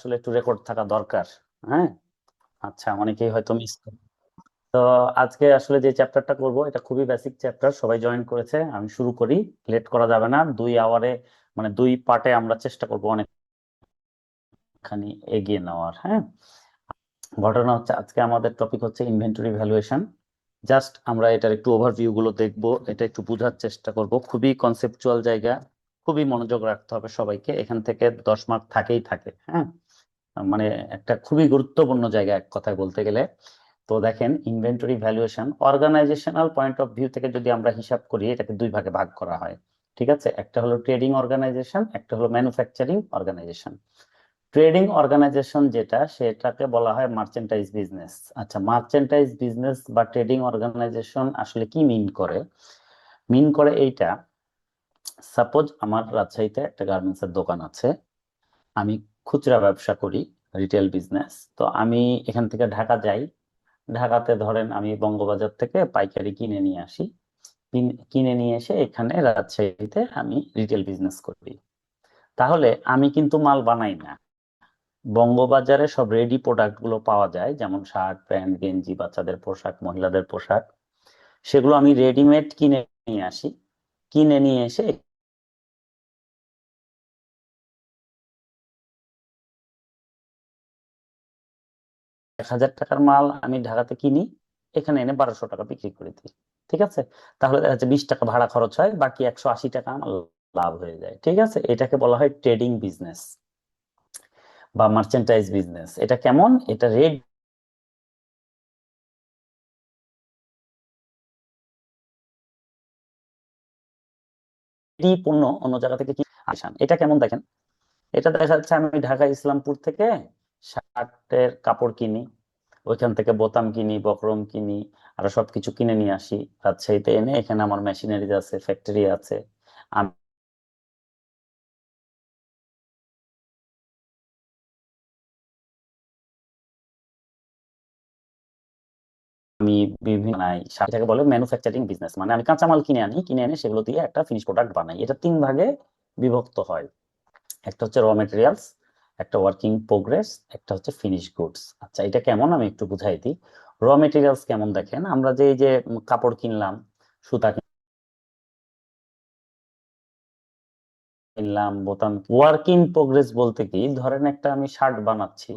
আসলে একটু রেকর্ড থাকা দরকার। হ্যাঁ, আচ্ছা, অনেকেই হয়তো মিস করে। তো আজকে আসলে যে চ্যাপ্টারটা করব এটা খুবই বেসিক চ্যাপ্টার, সবাই জয়েন করেছে, আমি শুরু করি। লেট করা যাবে না, 2 আওয়ারে মানে 2 পার্টে আমরা চেষ্টা করব অনেকখানি এগিয়ে নেওয়ার। হ্যাঁ, ঘটনা হচ্ছে আজকে আমাদের টপিক হচ্ছে ইনভেন্টরি ভ্যালুয়েশন। জাস্ট আমরা এটার একটু ওভারভিউ গুলো দেখবো, এটা একটু বোঝার চেষ্টা করব। খুবই কনসেপচুয়াল জায়গা, খুবই মনোযোগ রাখতে হবে সবাইকে, এখান থেকে 10 মার্ক থাকেই থাকে। হ্যাঁ, মানে একটা খুবই গুরুত্বপূর্ণ জায়গা এক কথায় বলতে গেলে। তো দেখেন, inventory valuation organizational point of view থেকে যদি আমরা হিসাব করি, এটাকে 2 ভাগে ভাগ করা হয়। ঠিক আছে, একটা হলো ট্রেডিং অর্গানাইজেশন, একটা হলো ম্যানুফ্যাকচারিং অর্গানাইজেশন। ট্রেডিং অর্গানাইজেশন যেটা, সেটাকে বলা হয় মার্চেন্টাইজ বিজনেস। আচ্ছা, মার্চেন্টাইজ বিজনেস বা ট্রেডিং অর্গানাইজেশন আসলে কি মিন করে? মিন করে এইটা, সাপোজ আমার রাজশাহীতে একটা গার্মেন্টসের দোকান আছে, আমি খুচরা ব্যবসা করি, রিটেল বিজনেস। তো আমি এখান থেকে ঢাকা যাই, ঢাকাতে ধরেন আমি বঙ্গবাজার থেকে পাইকারি কিনে নিয়ে আসি, কিনে নিয়ে এসে এখানে রাজশাহীতে আমি রিটেল বিজনেস করি। তাহলে আমি কিন্তু মাল বানাই না, বঙ্গবাজারে সব রেডি প্রোডাক্ট গুলো পাওয়া যায়, যেমন শার্ট প্যান্ট গেঞ্জি, বাচ্চাদের পোশাক, মহিলাদের পোশাক, সেগুলো আমি রেডিমেড কিনে নিয়ে আসি। কিনে নিয়ে এসে 1,000 টাকার মাল আমি ঢাকাতে কিনি, এখানে এনে 1200 টাকা বিক্রি করে দিই। ঠিক আছে, তাহলে দেখা যাচ্ছে 20 টাকা ভাড়া খরচ হয়, বাকি 180 টাকা আমার লাভ হয়ে যায়। ঠিক আছে, এটাকে বলা হয় ট্রেডিং বিজনেস বা মার্চেন্টাইজ বিজনেস। এটা কেমন? এটা রেডি পণ্য অন্য জায়গা থেকে কি আসান। এটা কেমন দেখেন, এটা দেখা যাচ্ছে আমি ঢাকা ইসলামপুর থেকে শার্টের কাপড় কিনি, ওইখান থেকে বোতাম কিনি, বকরম কিনি, আরো সবকিছু কিনে নিয়ে আসি রাজশাহীতে এনে, এখানে আমার মেশিনারিজ আছে, ফ্যাক্টরি আছে। আমি বিভিন্ন এটাকে বলে ম্যানুফ্যাকচারিং বিজনেস, মানে আমি কাঁচামাল কিনে আনি, কিনে এনে সেগুলো দিয়ে একটা ফিনিশ প্রোডাক্ট বানাই। এটা 3 ভাগে বিভক্ত হয়। একটা হচ্ছে র মেটেরিয়ালস, একটা ওয়ার্কিং প্রোগ্রেস, একটা হচ্ছে ফিনিশ গুডস। আচ্ছা, এটা কেমন আমি একটু বুঝাই দিই। র মেটেরিয়ালস কেমন দেখেন, আমরা যে এই যে কাপড় কিনলাম, সুতা কিনলাম, বোতাম। ওয়ার্ক ইন প্রোগ্রেস বলতে কি, ধরেন একটা আমি শার্ট বানাচ্ছি,